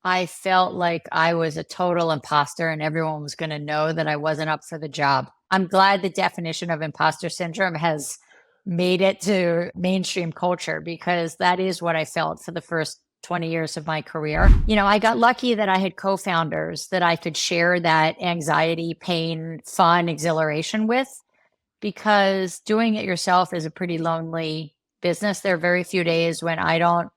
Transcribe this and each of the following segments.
I felt like I was a total imposter and everyone was going to know that I wasn't up for the job. I'm glad the definition of imposter syndrome has made it to mainstream culture because that is what I felt for the first 20 years of my career. I got lucky that I had co-founders that I could share that anxiety, pain, fun, exhilaration with because doing it yourself is a pretty lonely business. There are very few days when I don't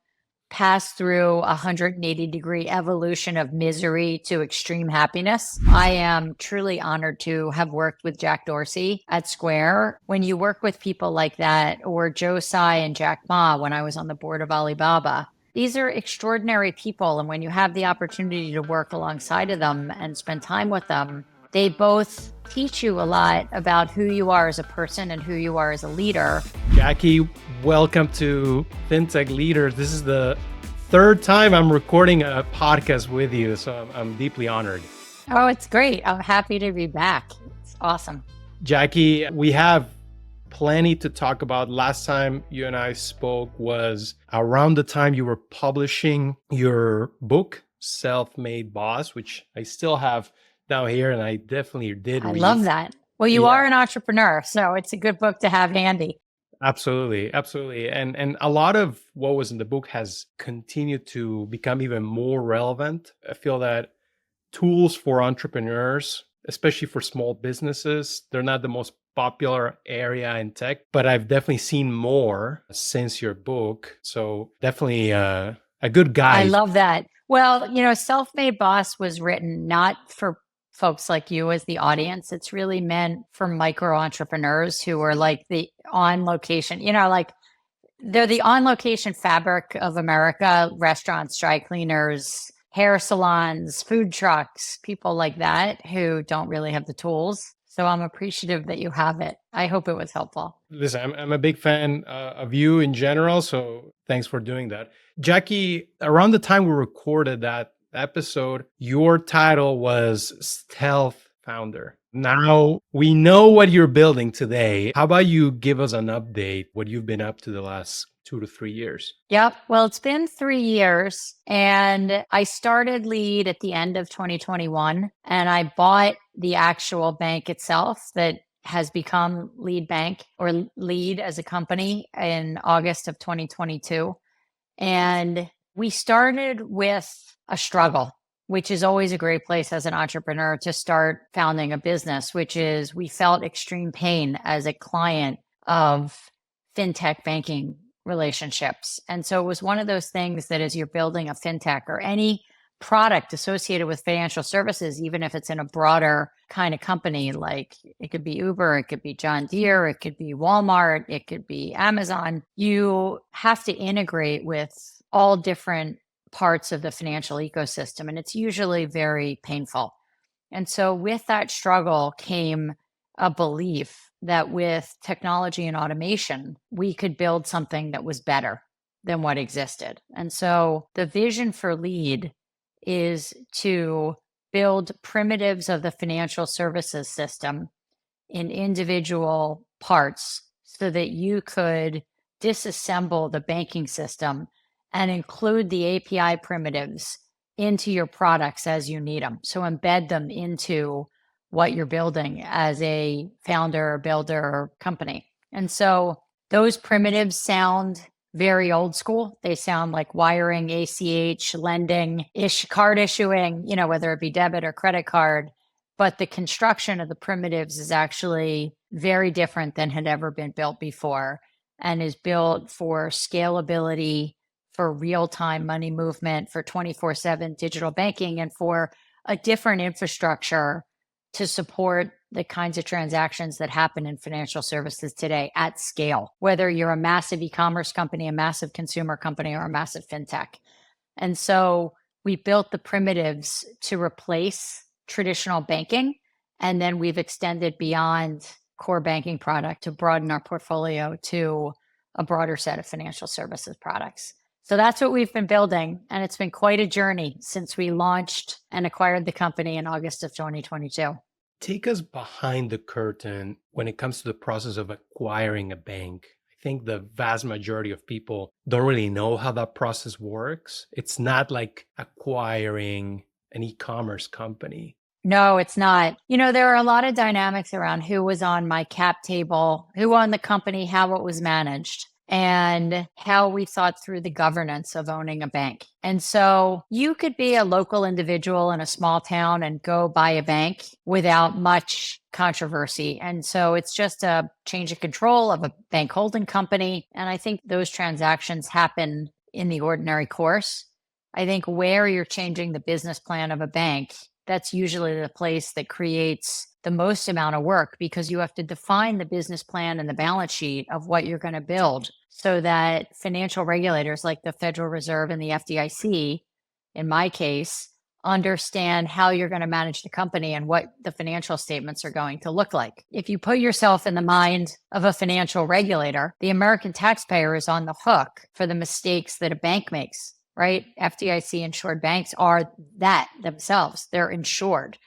pass through a 180-degree evolution of misery to extreme happiness. I am truly honored to have worked with Jack Dorsey at Square. When you work with people like that, or Joe Tsai and Jack Ma when I was on the board of Alibaba, these are extraordinary people. And when you have the opportunity to work alongside of them and spend time with them, they both teach you a lot about who you are as a person and who you are as a leader. Jackie, welcome to Fintech Leaders. This is the third time I'm recording a podcast with you, so I'm deeply honored. Oh, it's great. I'm happy to be back. It's awesome. Jackie, we have plenty to talk about. Last time you and I spoke was around the time you were publishing your book, Self-Made Boss, which I still have down here, and I definitely did read. I love that. Well, you are an entrepreneur, so it's a good book to have handy. Absolutely. And a lot of what was in the book has continued to become even more relevant. I feel that tools for entrepreneurs, especially for small businesses, they're not the most popular area in tech, but I've definitely seen more since your book. So definitely a good guide. I love that. Well, Self-Made Boss was written not for folks like you as the audience. It's really meant for micro entrepreneurs who are like the on location, like they're the on location fabric of America, restaurants, dry cleaners, hair salons, food trucks, people like that who don't really have the tools. So I'm appreciative that you have it. I hope it was helpful. Listen, I'm a big fan of you in general, so thanks for doing that. Jackie, around the time we recorded that episode, your title was Stealth Founder. Now we know what you're building today. How about you give us an update, what you've been up to the last 2 to 3 years? Yep. Well, it's been 3 years and I started Lead at the end of 2021 and I bought the actual bank itself that has become Lead Bank or Lead as a company in August of 2022. And we started with a struggle, which is always a great place as an entrepreneur to start founding a business, which is we felt extreme pain as a client of fintech banking relationships. And so it was one of those things that as you're building a fintech or any product associated with financial services, even if it's in a broader kind of company, like it could be Uber, it could be John Deere, it could be Walmart, it could be Amazon, you have to integrate with all different parts of the financial ecosystem. And it's usually very painful. And so with that struggle came a belief that with technology and automation, we could build something that was better than what existed. And so the vision for Lead is to build primitives of the financial services system in individual parts so that you could disassemble the banking system and include the API primitives into your products as you need them. So embed them into what you're building as a founder, builder, or company. And so those primitives sound very old school. They sound like wiring, ACH, lending, card issuing, whether it be debit or credit card. But the construction of the primitives is actually very different than had ever been built before and is built for scalability, for real-time money movement, for 24/7 digital banking, and for a different infrastructure to support the kinds of transactions that happen in financial services today at scale, whether you're a massive e-commerce company, a massive consumer company, or a massive fintech. And so we built the primitives to replace traditional banking, and then we've extended beyond core banking product to broaden our portfolio to a broader set of financial services products. So that's what we've been building, and it's been quite a journey since we launched and acquired the company in August of 2022. Take us behind the curtain when it comes to the process of acquiring a bank. I think the vast majority of people don't really know how that process works. It's not like acquiring an e-commerce company. No, it's not. There are a lot of dynamics around who was on my cap table, who owned the company, how it was managed, and how we thought through the governance of owning a bank. And so you could be a local individual in a small town and go buy a bank without much controversy. And so it's just a change of control of a bank holding company. And I think those transactions happen in the ordinary course. I think where you're changing the business plan of a bank, that's usually the place that creates the most amount of work, because you have to define the business plan and the balance sheet of what you're going to build so that financial regulators like the Federal Reserve and the FDIC, in my case, understand how you're going to manage the company and what the financial statements are going to look like. If you put yourself in the mind of a financial regulator, the American taxpayer is on the hook for the mistakes that a bank makes. Right? FDIC insured banks are that themselves. They're insured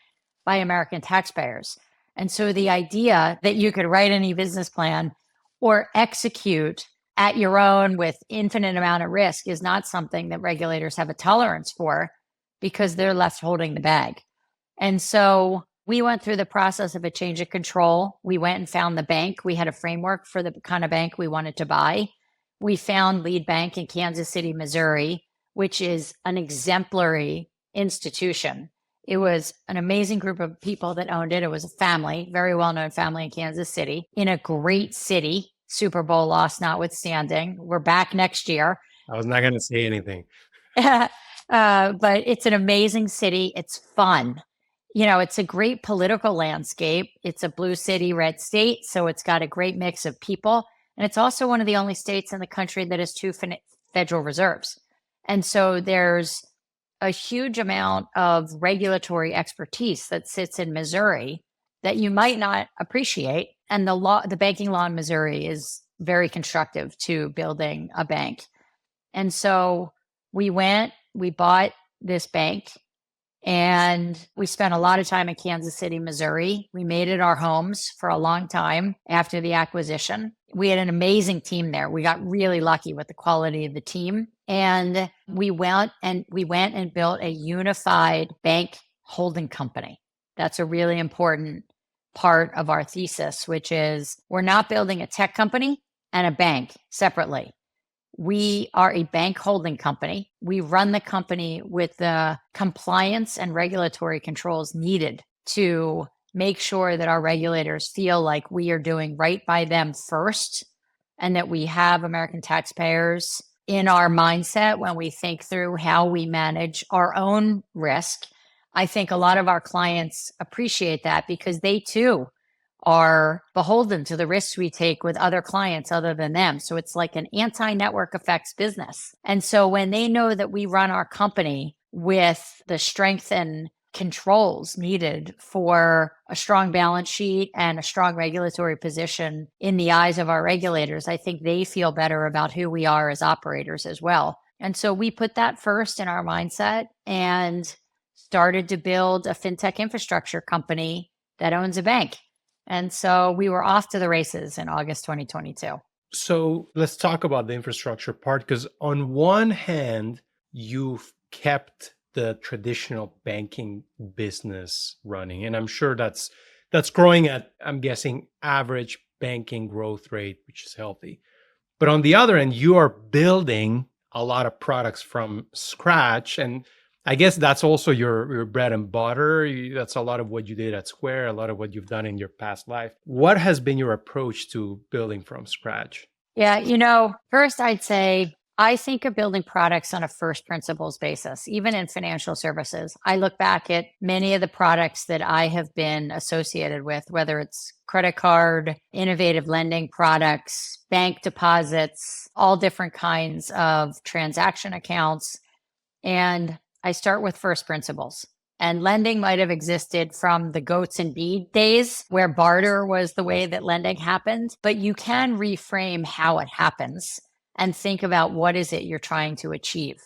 by American taxpayers. And so the idea that you could write any business plan or execute at your own with infinite amount of risk is not something that regulators have a tolerance for, because they're left holding the bag. And so we went through the process of a change of control. We went and found the bank. We had a framework for the kind of bank we wanted to buy. We found Lead Bank in Kansas City, Missouri, which is an exemplary institution. It was an amazing group of people that owned it. It was a family, very well-known family in Kansas City, in a great city, Super Bowl loss notwithstanding. We're back next year. I was not going to say anything. But it's an amazing city. It's fun. It's a great political landscape. It's a blue city, red state. So it's got a great mix of people. And it's also one of the only states in the country that has two Federal Reserves. And so there's a huge amount of regulatory expertise that sits in Missouri that you might not appreciate. And the banking law in Missouri is very constructive to building a bank. And so we bought this bank, and we spent a lot of time in Kansas City, Missouri. We made it our homes for a long time after the acquisition. We had an amazing team there. We got really lucky with the quality of the team. And we went and built a unified bank holding company. That's a really important part of our thesis, which is we're not building a tech company and a bank separately. We are a bank holding company. We run the company with the compliance and regulatory controls needed to make sure that our regulators feel like we are doing right by them first, and that we have American taxpayers in our mindset when we think through how we manage our own risk. I think a lot of our clients appreciate that, because they too are beholden to the risks we take with other clients other than them. So it's like an anti-network effects business. And so when they know that we run our company with the strength and controls needed for a strong balance sheet and a strong regulatory position in the eyes of our regulators, I think they feel better about who we are as operators as well. And so we put that first in our mindset and started to build a fintech infrastructure company that owns a bank. And so we were off to the races in August 2022. So let's talk about the infrastructure part, because on one hand, you've kept the traditional banking business running, and I'm sure that's growing at, I'm guessing, average banking growth rate, which is healthy. But on the other end, you are building a lot of products from scratch, and I guess that's also your bread and butter. That's a lot of what you did at Square, a lot of what you've done in your past life. What has been your approach to building from scratch? Yeah, first I'd say I think of building products on a first principles basis, even in financial services. I look back at many of the products that I have been associated with, whether it's credit card, innovative lending products, bank deposits, all different kinds of transaction accounts. And I start with first principles. And lending might have existed from the goats and bead days, where barter was the way that lending happened, but you can reframe how it happens and think about what is it you're trying to achieve.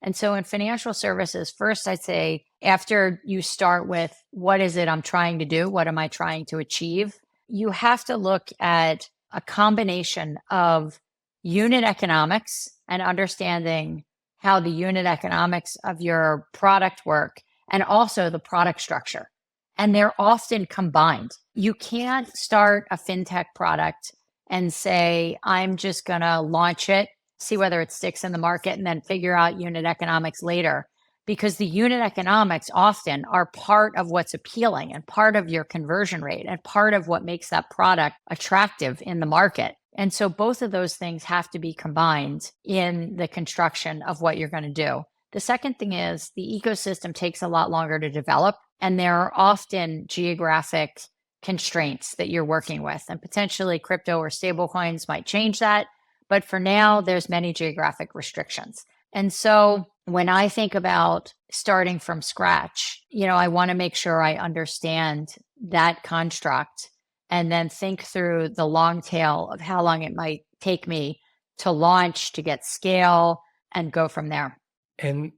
And so in financial services, first I'd say, after you start with what is it I'm trying to do? What am I trying to achieve? You have to look at a combination of unit economics and understanding how the unit economics of your product work and also the product structure. And they're often combined. You can't start a fintech product and say, I'm just going to launch it, see whether it sticks in the market, and then figure out unit economics later. Because the unit economics often are part of what's appealing and part of your conversion rate and part of what makes that product attractive in the market. And so both of those things have to be combined in the construction of what you're going to do. The second thing is the ecosystem takes a lot longer to develop, and there are often geographic constraints that you're working with, and potentially crypto or stablecoins might change that. But for now, there's many geographic restrictions. And so when I think about starting from scratch, I want to make sure I understand that construct and then think through the long tail of how long it might take me to launch, to get scale, and go from there. And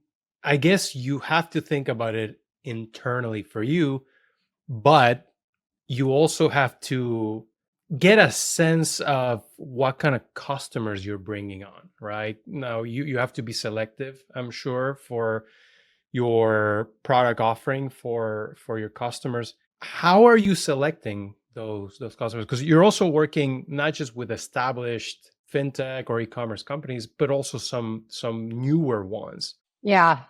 I guess you have to think about it internally for you, but you also have to get a sense of what kind of customers you're bringing on, right? Now, you have to be selective, I'm sure, for your product offering for your customers. How are you selecting those customers? Because you're also working not just with established fintech or e-commerce companies, but also some newer ones. Yeah.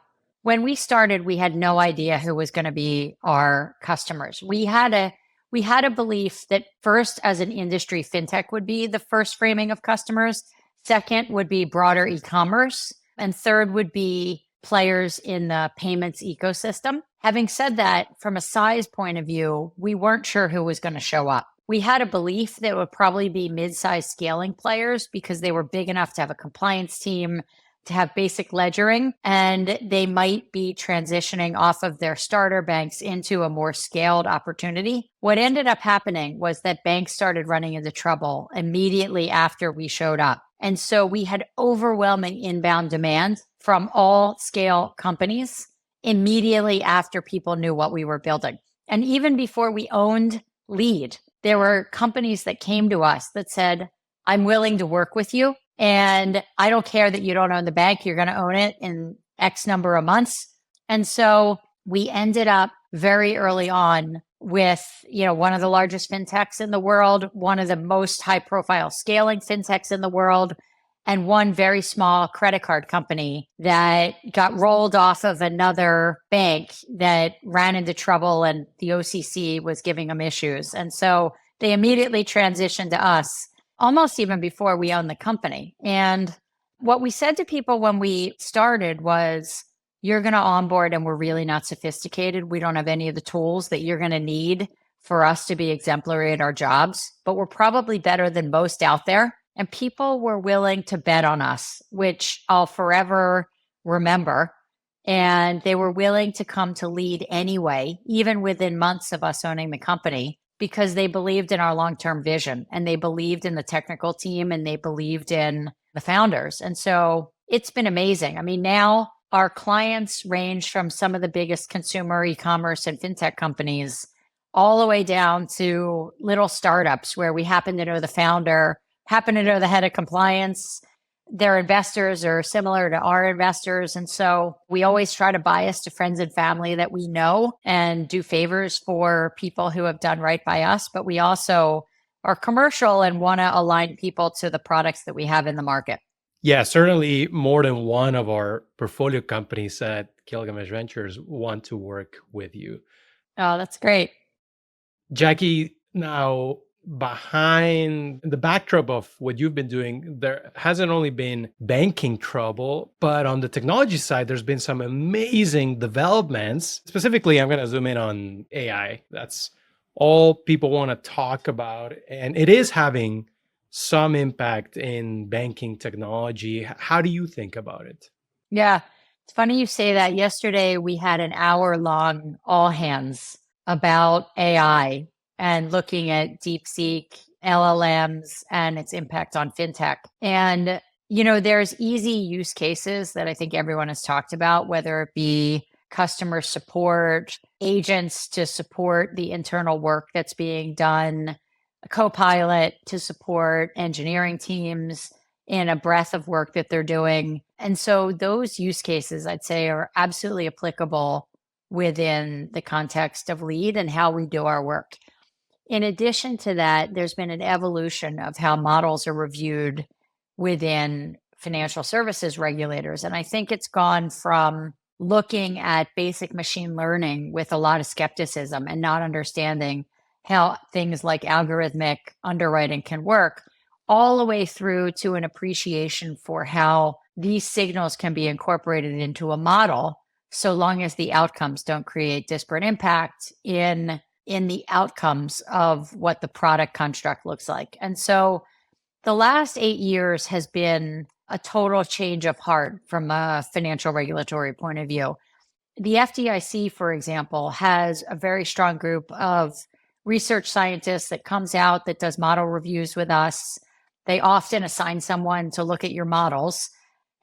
When we started, we had no idea who was going to be our customers. We had a belief that first, as an industry, fintech would be the first framing of customers. Second would be broader e-commerce. And third would be players in the payments ecosystem. Having said that, from a size point of view, we weren't sure who was going to show up. We had a belief that it would probably be mid-sized scaling players because they were big enough to have a compliance team, to have basic ledgering, and they might be transitioning off of their starter banks into a more scaled opportunity. What ended up happening was that banks started running into trouble immediately after we showed up. And so we had overwhelming inbound demand from all scale companies immediately after people knew what we were building. And even before we owned Lead, there were companies that came to us that said, I'm willing to work with you. And I don't care that you don't own the bank. You're going to own it in X number of months. And so we ended up very early on with, one of the largest fintechs in the world, one of the most high profile scaling fintechs in the world, and one very small credit card company that got rolled off of another bank that ran into trouble and the OCC was giving them issues. And so they immediately transitioned to us almost even before we owned the company. And what we said to people when we started was, you're going to onboard and we're really not sophisticated. We don't have any of the tools that you're going to need for us to be exemplary at our jobs, but we're probably better than most out there. And people were willing to bet on us, which I'll forever remember. And they were willing to come to Lead anyway, even within months of us owning the company, because they believed in our long-term vision and they believed in the technical team and they believed in the founders. And so it's been amazing. I mean, now our clients range from some of the biggest consumer e-commerce and fintech companies all the way down to little startups where we happen to know the founder, happen to know the head of compliance. Their investors are similar to our investors. And so we always try to bias to friends and family that we know and do favors for people who have done right by us. But we also are commercial and want to align people to the products that we have in the market. Yeah, certainly more than one of our portfolio companies at Gilgamesh Ventures want to work with you. Oh, that's great. Jackie, now behind the backdrop of what you've been doing, there hasn't only been banking trouble, but on the technology side, there's been some amazing developments. Specifically, I'm going to zoom in on AI. That's all people want to talk about. And it is having some impact in banking technology. How do you think about it? Yeah, it's funny you say that. Yesterday, we had an hour-long all hands about AI and looking at DeepSeek, LLMs, and its impact on fintech. And, there's easy use cases that I think everyone has talked about, whether it be customer support, agents to support the internal work that's being done, Copilot to support engineering teams in a breadth of work that they're doing. And so those use cases, I'd say, are absolutely applicable within the context of lead and how we do our work. In addition to that, there's been an evolution of how models are reviewed within financial services regulators. And I think it's gone from looking at basic machine learning with a lot of skepticism and not understanding how things like algorithmic underwriting can work, all the way through to an appreciation for how these signals can be incorporated into a model, so long as the outcomes don't create disparate impact in the outcomes of what the product construct looks like. And so the last 8 years has been a total change of heart from a financial regulatory point of view. The FDIC, for example, has a very strong group of research scientists that comes out that does model reviews with us. They often assign someone to look at your models.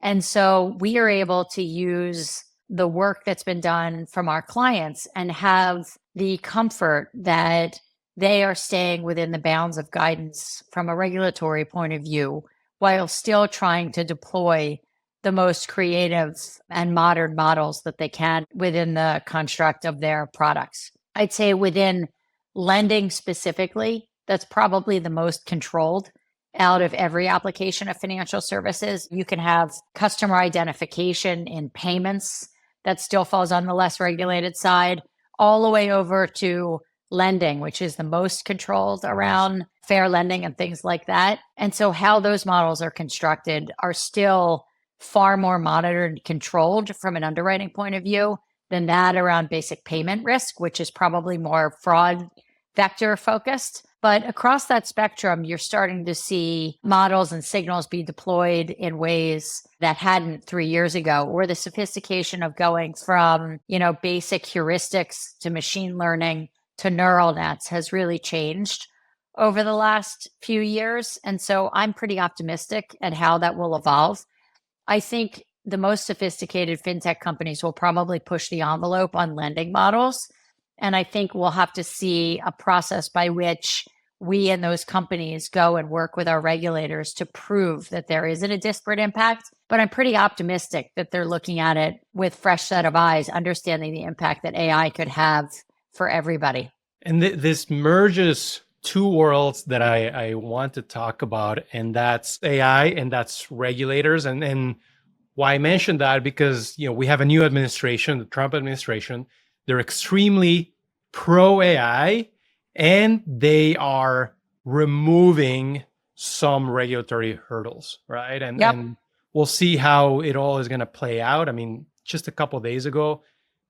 And so we are able to use the work that's been done from our clients and have the comfort that they are staying within the bounds of guidance from a regulatory point of view, while still trying to deploy the most creative and modern models that they can within the construct of their products. I'd say within lending specifically, that's probably the most controlled out of every application of financial services. You can have customer identification in payments that still falls on the less regulated side, all the way over to lending, which is the most controlled around fair lending and things like that. And so how those models are constructed are still far more monitored and controlled from an underwriting point of view than that around basic payment risk, which is probably more fraud vector focused. But across that spectrum, you're starting to see models and signals be deployed in ways that hadn't 3 years ago, or the sophistication of going from, basic heuristics to machine learning to neural nets has really changed over the last few years. And so I'm pretty optimistic at how that will evolve. I think the most sophisticated fintech companies will probably push the envelope on lending models. And I think we'll have to see a process by which we and those companies go and work with our regulators to prove that there isn't a disparate impact. But I'm pretty optimistic that they're looking at it with fresh set of eyes, understanding the impact that AI could have for everybody. And this merges two worlds that I want to talk about, and that's AI and that's regulators. And why I mentioned that, because we have a new administration, the Trump administration. They're extremely pro AI, and they are removing some regulatory hurdles, right? And we'll see how it all is going to play out. I mean, just a couple of days ago,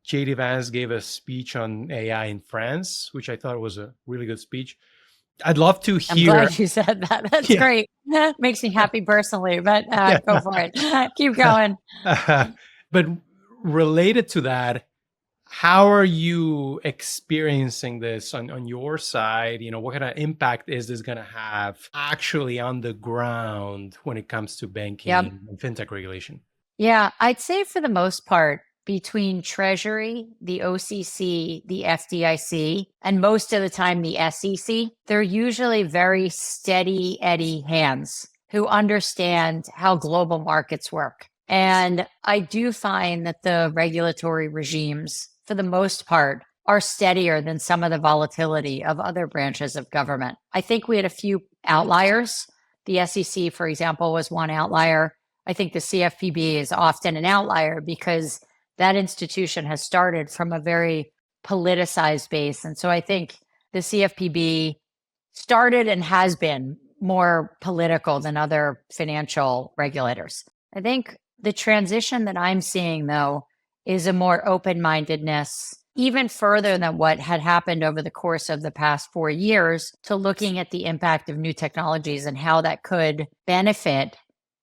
JD Vance gave a speech on AI in France, which I thought was a really good speech. I'd love to hear. I'm glad you said that. That's great. Makes me happy personally, but go for it. Keep going. But related to that, how are you experiencing this on your side? What kind of impact is this going to have actually on the ground when it comes to banking and fintech regulation? Yeah, I'd say for the most part, between Treasury, the OCC, the FDIC, and most of the time the SEC, they're usually very steady Eddie hands who understand how global markets work. And I do find that the regulatory regimes, for the most part, are steadier than some of the volatility of other branches of government. I think we had a few outliers. The SEC, for example, was one outlier. I think the CFPB is often an outlier because that institution has started from a very politicized base. And so I think the CFPB started and has been more political than other financial regulators. I think the transition that I'm seeing, though, is a more open-mindedness, even further than what had happened over the course of the past 4 years, to looking at the impact of new technologies and how that could benefit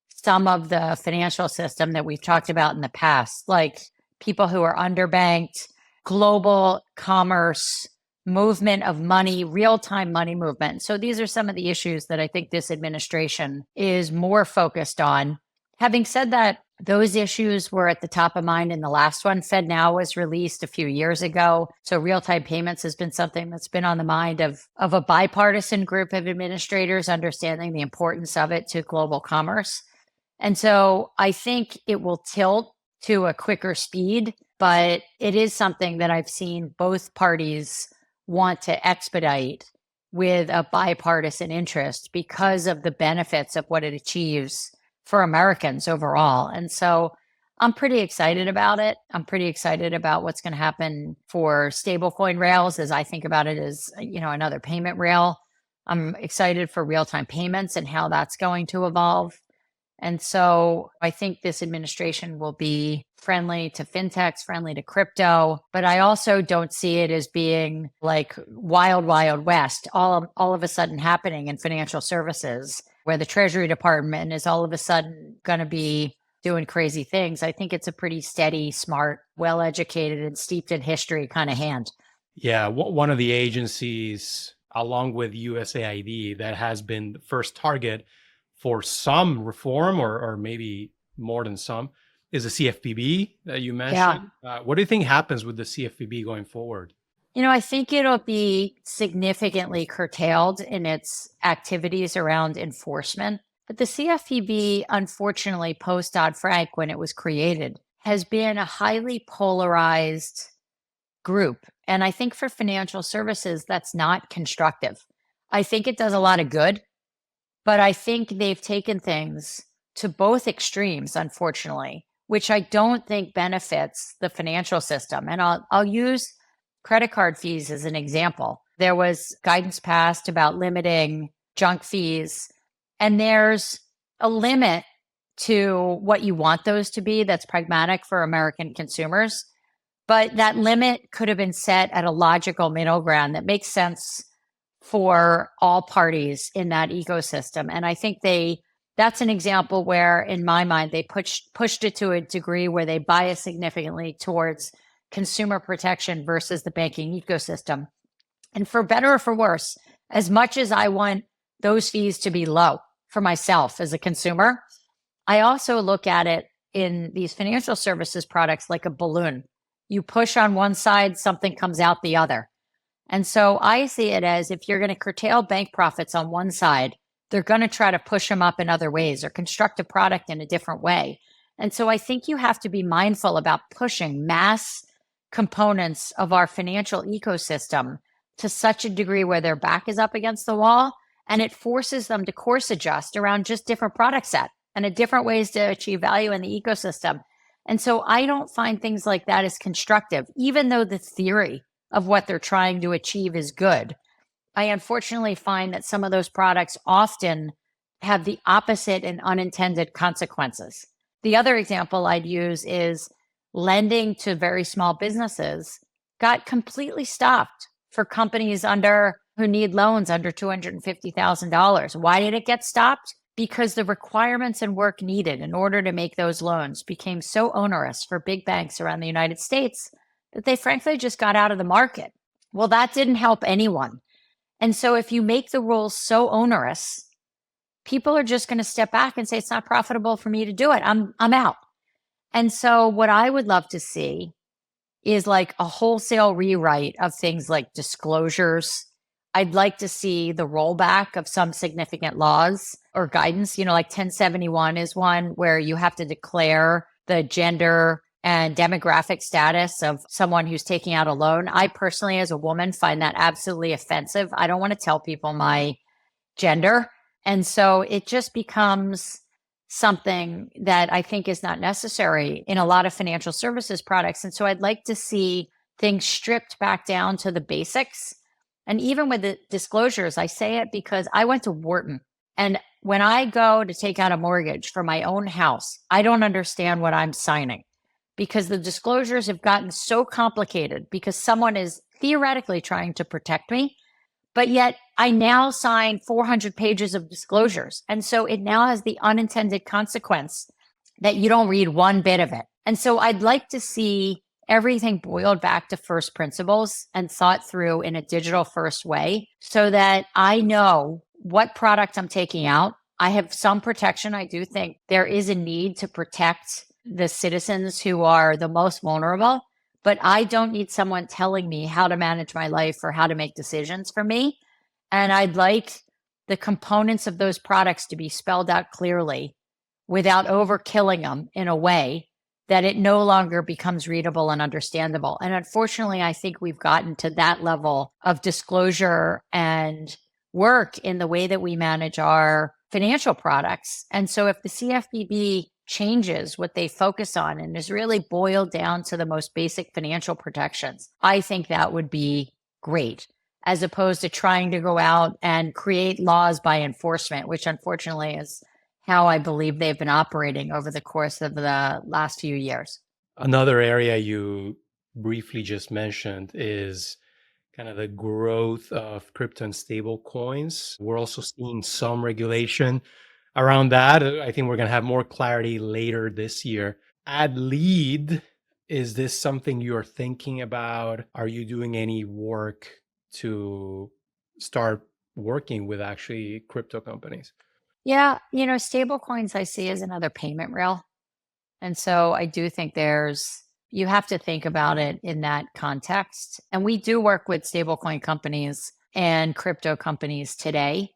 some of the financial system that we've talked about in the past, like people who are underbanked, global commerce, movement of money, real-time money movement. So these are some of the issues that I think this administration is more focused on. Having said that, Those issues were at the top of mind in the last one. FedNow was released a few years ago. So real-time payments has been something that's been on the mind of a bipartisan group of administrators, understanding the importance of it to global commerce. And so I think it will tilt to a quicker speed, but it is something that I've seen both parties want to expedite with a bipartisan interest because of the benefits of what it achieves for Americans overall. And so I'm pretty excited about it. I'm pretty excited about what's going to happen for stablecoin rails as I think about it as, another payment rail. I'm excited for real-time payments and how that's going to evolve. And so I think this administration will be friendly to fintechs, friendly to crypto, but I also don't see it as being like wild, wild west, all of a sudden happening in financial services, where the Treasury Department is all of a sudden going to be doing crazy things. I think it's a pretty steady, smart, well-educated, and steeped in history kind of hand. Yeah, one of the agencies, along with USAID, that has been the first target for some reform, or maybe more than some, is the CFPB that you mentioned. What do you think happens with the CFPB going forward? I think it'll be significantly curtailed in its activities around enforcement. But the CFPB, unfortunately, post Dodd-Frank, when it was created, has been a highly polarized group. And I think for financial services, that's not constructive. I think it does a lot of good, but I think they've taken things to both extremes, unfortunately, which I don't think benefits the financial system. And I'll use credit card fees as an example. There was guidance passed about limiting junk fees, and there's a limit to what you want those to be that's pragmatic for American consumers. But that limit could have been set at a logical middle ground that makes sense for all parties in that ecosystem. And I think that's an example where, in my mind, they pushed it to a degree where they bias significantly towards consumer protection versus the banking ecosystem. And for better or for worse, as much as I want those fees to be low for myself as a consumer, I also look at it in these financial services products like a balloon. You push on one side, something comes out the other. And so I see it as, if you're going to curtail bank profits on one side, they're going to try to push them up in other ways or construct a product in a different way. And so I think you have to be mindful about pushing mass components of our financial ecosystem to such a degree where their back is up against the wall, and it forces them to course adjust around just different product set and different ways to achieve value in the ecosystem. And so I don't find things like that as constructive, even though the theory of what they're trying to achieve is good. I unfortunately find that some of those products often have the opposite and unintended consequences. The other example I'd use is lending to very small businesses got completely stopped for companies who need loans under $250,000. Why did it get stopped? Because the requirements and work needed in order to make those loans became so onerous for big banks around the United States that they frankly just got out of the market. Well, that didn't help anyone. And so if you make the rules so onerous, people are just going to step back and say, it's not profitable for me to do it. I'm out. And so what I would love to see is like a wholesale rewrite of things like disclosures. I'd like to see the rollback of some significant laws or guidance, like 1071 is one where you have to declare the gender and demographic status of someone who's taking out a loan. I personally, as a woman, find that absolutely offensive. I don't want to tell people my gender. And so it just becomes something that I think is not necessary in a lot of financial services products. And so I'd like to see things stripped back down to the basics. And even with the disclosures, I say it because I went to Wharton. And when I go to take out a mortgage for my own house, I don't understand what I'm signing, because the disclosures have gotten so complicated because someone is theoretically trying to protect me. But yet I now sign 400 pages of disclosures. And so it now has the unintended consequence that you don't read one bit of it. And so I'd like to see everything boiled back to first principles and thought through in a digital first way so that I know what product I'm taking out. I have some protection. I do think there is a need to protect the citizens who are the most vulnerable, but I don't need someone telling me how to manage my life or how to make decisions for me. And I'd like the components of those products to be spelled out clearly without overkilling them in a way that it no longer becomes readable and understandable. And unfortunately, I think we've gotten to that level of disclosure and work in the way that we manage our financial products. And so if the CFPB changes what they focus on and is really boiled down to the most basic financial protections, I think that would be great, as opposed to trying to go out and create laws by enforcement, which unfortunately is how I believe they've been operating over the course of the last few years. Another area you briefly just mentioned is kind of the growth of crypto and stable coins. We're also seeing some regulation around that. I think we're going to have more clarity later this year. Ad lead, is this something you're thinking about? Are you doing any work to start working with actually crypto companies? Yeah, stable coins I see as another payment rail. And so I do think you have to think about it in that context. And we do work with stablecoin companies and crypto companies today.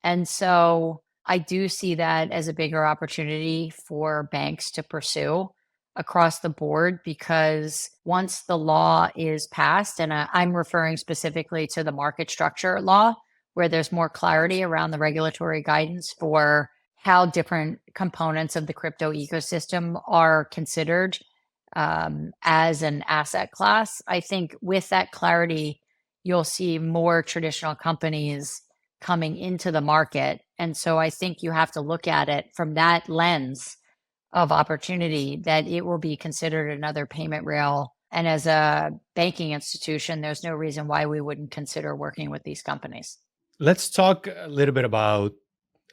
And so I do see that as a bigger opportunity for banks to pursue across the board, because once the law is passed, and I'm referring specifically to the market structure law, where there's more clarity around the regulatory guidance for how different components of the crypto ecosystem are considered as an asset class. I think with that clarity, you'll see more traditional companies coming into the market. And so I think you have to look at it from that lens of opportunity, that it will be considered another payment rail. And as a banking institution, there's no reason why we wouldn't consider working with these companies. Let's talk a little bit about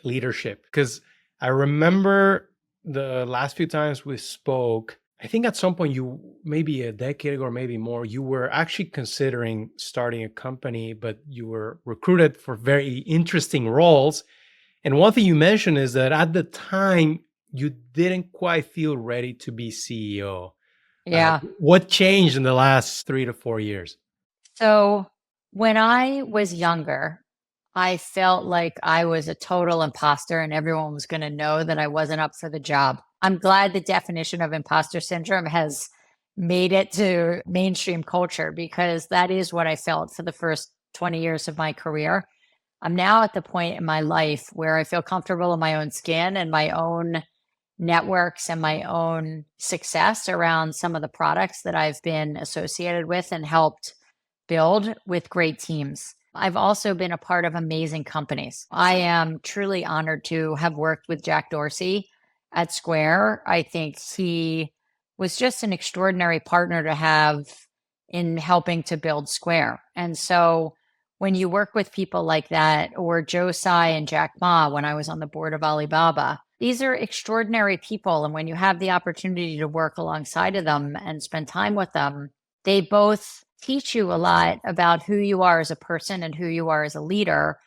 leadership, because I remember the last few times we spoke, I think at some point, you maybe a decade ago or maybe more, you were actually considering starting a company, but you were recruited for very interesting roles. And one thing you mentioned is that at the time, you didn't quite feel ready to be CEO. Yeah. What changed in the last 3 to 4 years? So when I was younger, I felt like I was a total imposter and everyone was going to know that I wasn't up for the job. I'm glad the definition of imposter syndrome has made it to mainstream culture, because that is what I felt for the first 20 years of my career. I'm now at the point in my life where I feel comfortable in my own skin and my own networks and my own success around some of the products that I've been associated with and helped build with great teams. I've also been a part of amazing companies. I am truly honored to have worked with Jack Dorsey at Square. I think he was just an extraordinary partner to have in helping to build Square. And so when you work with people like that, or Joe Tsai and Jack Ma, when I was on the board of Alibaba, these are extraordinary people. And when you have the opportunity to work alongside of them and spend time with them, they both teach you a lot about who you are as a person and who you are as a leader.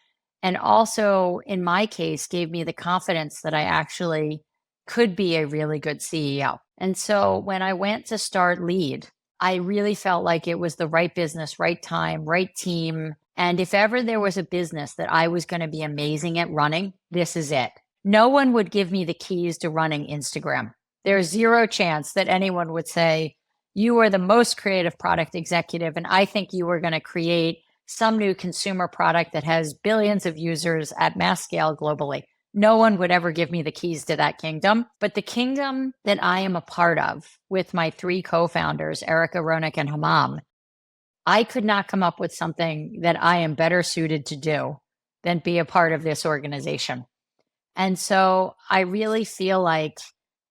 And also, in my case, gave me the confidence that I actually could be a really good CEO. And so when I went to start Lead, I really felt like it was the right business, right time, right team. And if ever there was a business that I was going to be amazing at running, this is it. No one would give me the keys to running Instagram. There's zero chance that anyone would say, you are the most creative product executive, and I think you are going to create some new consumer product that has billions of users at mass scale globally. No one would ever give me the keys to that kingdom. But the kingdom that I am a part of with my three co-founders, Erica, Ronak, and Hamam, I could not come up with something that I am better suited to do than be a part of this organization. And so I really feel like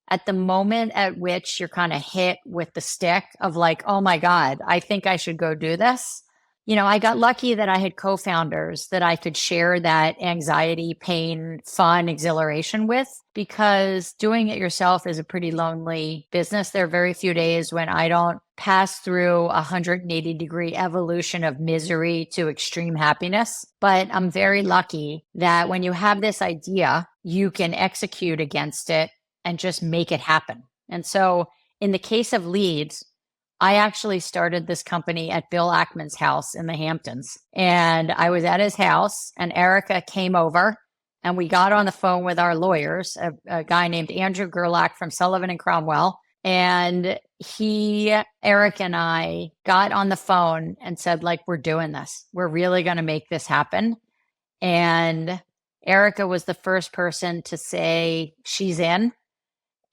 at the moment at which you're kind of hit with the stick of like, oh my God, I think I should go do this. I got lucky that I had co-founders that I could share that anxiety, pain, fun, exhilaration with, because doing it yourself is a pretty lonely business. There are very few days when I don't pass through a 180-degree evolution of misery to extreme happiness. But I'm very lucky that when you have this idea, you can execute against it and just make it happen. And so in the case of leads, I actually started this company at Bill Ackman's house in the Hamptons. And I was at his house, and Erica came over, and we got on the phone with our lawyers, a guy named Andrew Gerlach from Sullivan and Cromwell. And Eric and I got on the phone and said, like, we're doing this. We're really going to make this happen. And Erica was the first person to say she's in.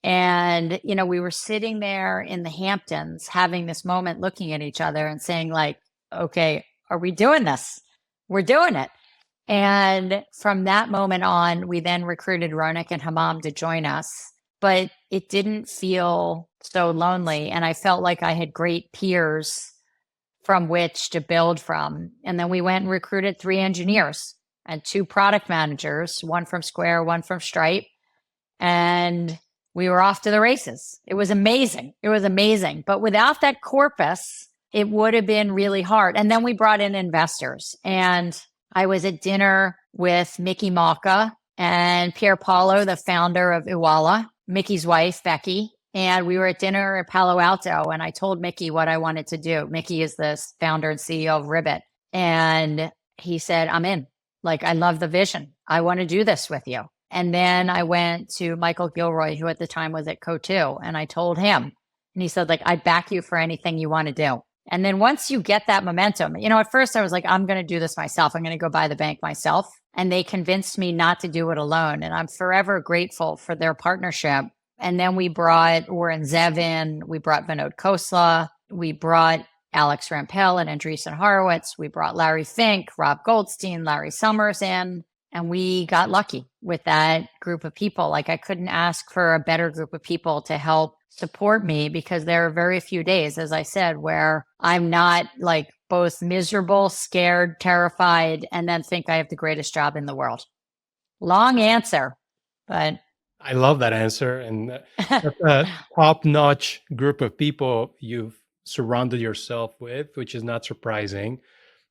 And, we were sitting there in the Hamptons having this moment, looking at each other and saying, like, okay, are we doing this? We're doing it. And from that moment on, we then recruited Ronak and Hammam to join us. But it didn't feel so lonely. And I felt like I had great peers from which to build from. And then we went and recruited 3 engineers and 2 product managers, one from Square, one from Stripe. And we were off to the races. It was amazing. It was amazing. But without that corpus, it would have been really hard. And then we brought in investors. And I was at dinner with Mickey Malka and Pier Paolo, the founder of Uwala, Mickey's wife, Becky. And we were at dinner at Palo Alto. And I told Mickey what I wanted to do. Mickey is the founder and CEO of Ribbit. And he said, I'm in. Like, I love the vision. I want to do this with you. And then I went to Michael Gilroy, who at the time was at Coatue, and I told him, and he said, like, I'd back you for anything you want to do. And then once you get that momentum, at first I was like, I'm going to do this myself. I'm going to go buy the bank myself. And they convinced me not to do it alone. And I'm forever grateful for their partnership. And then Warren Zevin, we brought Vinod Khosla, we brought Alex Rampell and Andreessen Horowitz, we brought Larry Fink, Rob Goldstein, Larry Summers in. And we got lucky with that group of people. Like, I couldn't ask for a better group of people to help support me, because there are very few days, as I said, where I'm not like both miserable, scared, terrified, and then think I have the greatest job in the world. Long answer, but I love that answer. And that's a top-notch group of people you've surrounded yourself with, which is not surprising.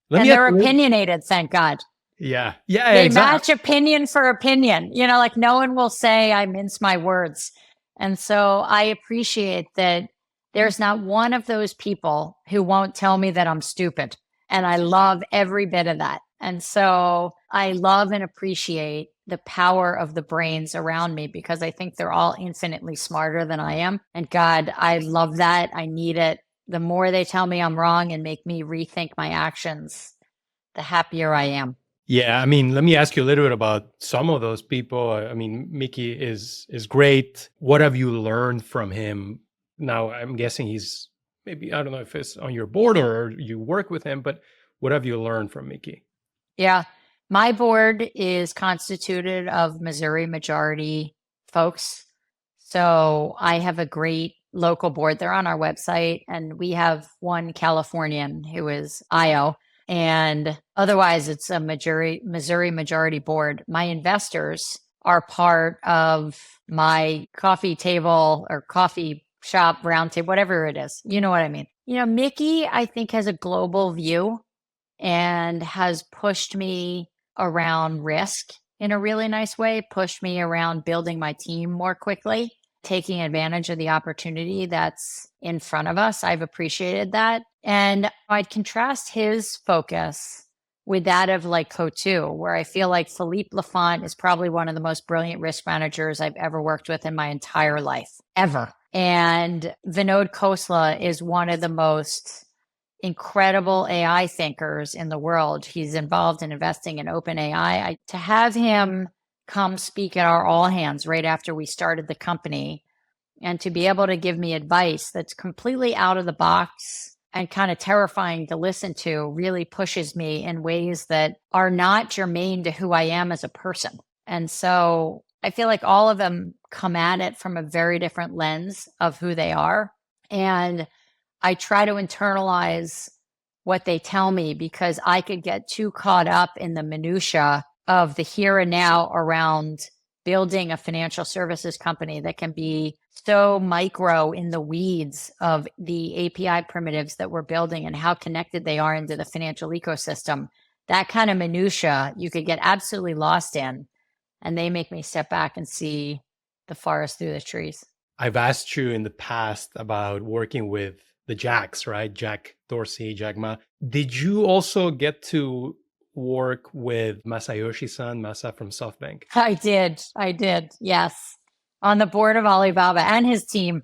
And they're opinionated, thank God. Yeah, they exactly. match opinion for opinion. Like, no one will say I mince my words. And so I appreciate that there's not one of those people who won't tell me that I'm stupid. And I love every bit of that. And so I love and appreciate the power of the brains around me, because I think they're all infinitely smarter than I am. And God, I love that. I need it. The more they tell me I'm wrong and make me rethink my actions, the happier I am. Yeah, I mean, let me ask you a little bit about some of those people. I mean, Mickey is great. What have you learned from him? Now, I'm guessing he's maybe, I don't know if it's on your board or you work with him, but what have you learned from Mickey? Yeah, my board is constituted of Missouri majority folks. So I have a great local board. They're on our website, and we have one Californian who is Io. And otherwise, it's a Missouri majority board. My investors are part of my coffee table or coffee shop, round table, whatever it is. You know what I mean? Mickey, I think, has a global view and has pushed me around risk in a really nice way, pushed me around building my team more quickly, taking advantage of the opportunity that's in front of us. I've appreciated that. And I'd contrast his focus with that of like Coatue, where I feel like Philippe Lafont is probably one of the most brilliant risk managers I've ever worked with in my entire life, ever. And Vinod Khosla is one of the most incredible AI thinkers in the world. He's involved in investing in OpenAI. To have him come speak at our all hands right after we started the company, and to be able to give me advice that's completely out of the box and kind of terrifying to listen to, really pushes me in ways that are not germane to who I am as a person. And so I feel like all of them come at it from a very different lens of who they are. And I try to internalize what they tell me, because I could get too caught up in the minutia of the here and now around building a financial services company that can be so micro in the weeds of the API primitives that we're building and how connected they are into the financial ecosystem. That kind of minutia you could get absolutely lost in, and they make me step back and see the forest through the trees. I've asked you in the past about working with the Jacks, right? Jack Dorsey, Jack Ma. Did you also get to work with Masayoshi-san, Masa from SoftBank? I did. I did. Yes. On the board of Alibaba and his team.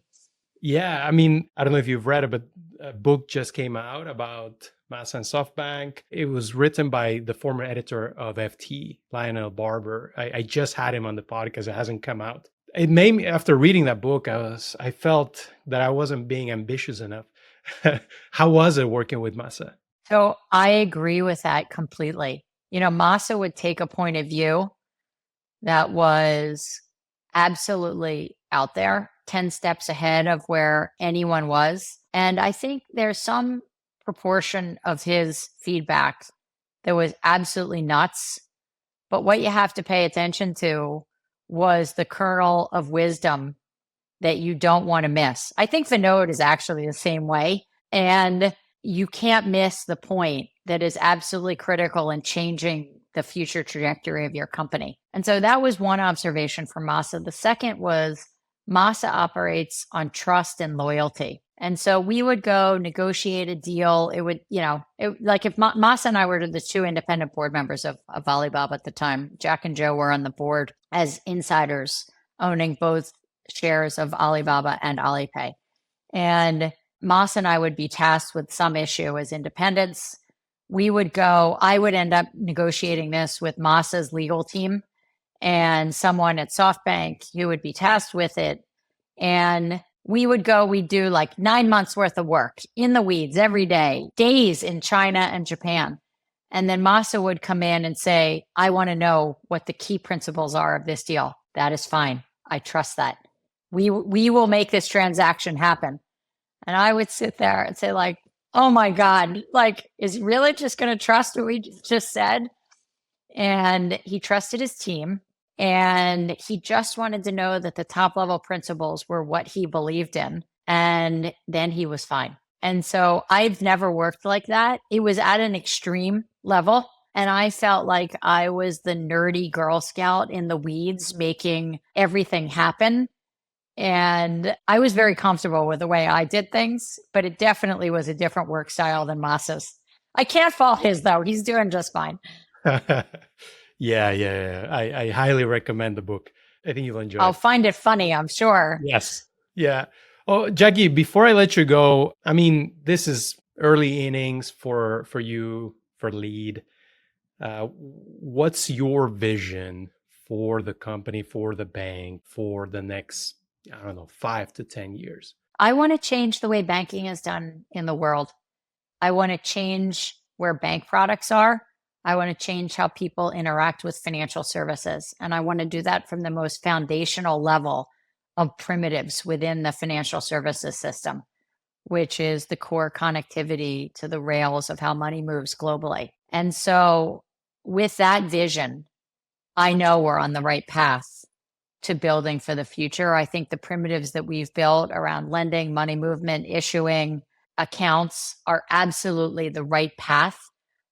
Yeah, I mean, I don't know if you've read it, but a book just came out about Masa and SoftBank. It was written by the former editor of FT, Lionel Barber. I just had him on the podcast. It hasn't come out. It made me, after reading that book, I felt that I wasn't being ambitious enough. How was it working with Masa? So I agree with that completely. Masa would take a point of view that was absolutely out there, 10 steps ahead of where anyone was. And I think there's some proportion of his feedback that was absolutely nuts. But what you have to pay attention to was the kernel of wisdom that you don't want to miss. I think Vinod is actually the same way. And you can't miss the point that is absolutely critical in changing the future trajectory of your company. And so that was one observation from Masa. The second was Masa operates on trust and loyalty. And so we would go negotiate a deal. It would, like if Masa and I were the two independent board members of Alibaba at the time, Jack and Joe were on the board as insiders owning both shares of Alibaba and Alipay. And Masa and I would be tasked with some issue as independents. I would end up negotiating this with Masa's legal team and someone at SoftBank who would be tasked with it. And we'd do like 9 months worth of work in the weeds every day, days in China and Japan. And then Masa would come in and say, I want to know what the key principles are of this deal. That is fine. I trust that. We will make this transaction happen. And I would sit there and say like, oh my God, like, is he really just going to trust what we just said? And he trusted his team. And he just wanted to know that the top level principles were what he believed in. And then he was fine. And so I've never worked like that. It was at an extreme level. And I felt like I was the nerdy Girl Scout in the weeds, making everything happen. And I was very comfortable with the way I did things, but it definitely was a different work style than Masa's. I can't fault his, though. He's doing just fine. Yeah. I highly recommend the book. I think you'll enjoy it. I'll find it funny, I'm sure. Yes. Yeah. Oh, Jackie, before I let you go, I mean, this is early innings for you, for Lead. What's your vision for the company, for the bank, for the next, 5 to 10 years? I want to change the way banking is done in the world. I want to change where bank products are. I want to change how people interact with financial services. And I want to do that from the most foundational level of primitives within the financial services system, which is the core connectivity to the rails of how money moves globally. And so with that vision, I know we're on the right path to building for the future. I think the primitives that we've built around lending, money movement, issuing accounts are absolutely the right path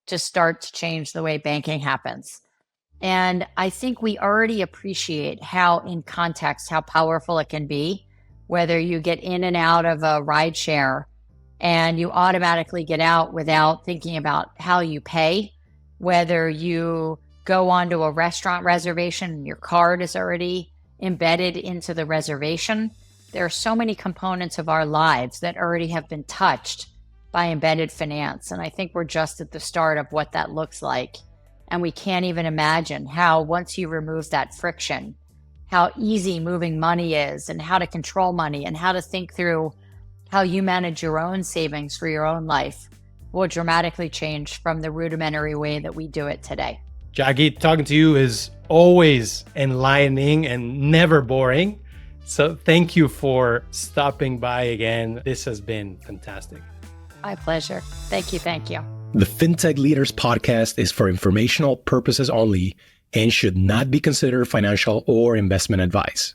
to start to change the way banking happens. And I think we already appreciate how, in context, how powerful it can be, whether you get in and out of a ride share and you automatically get out without thinking about how you pay, whether you go onto a restaurant reservation and your card is already embedded into the reservation. There are so many components of our lives that already have been touched by embedded finance. And I think we're just at the start of what that looks like. And we can't even imagine how, once you remove that friction, how easy moving money is and how to control money and how to think through how you manage your own savings for your own life will dramatically change from the rudimentary way that we do it today. Jackie, talking to you is always enlightening and never boring. So thank you for stopping by again. This has been fantastic. My pleasure. Thank you. Thank you. The Fintech Leaders podcast is for informational purposes only and should not be considered financial or investment advice.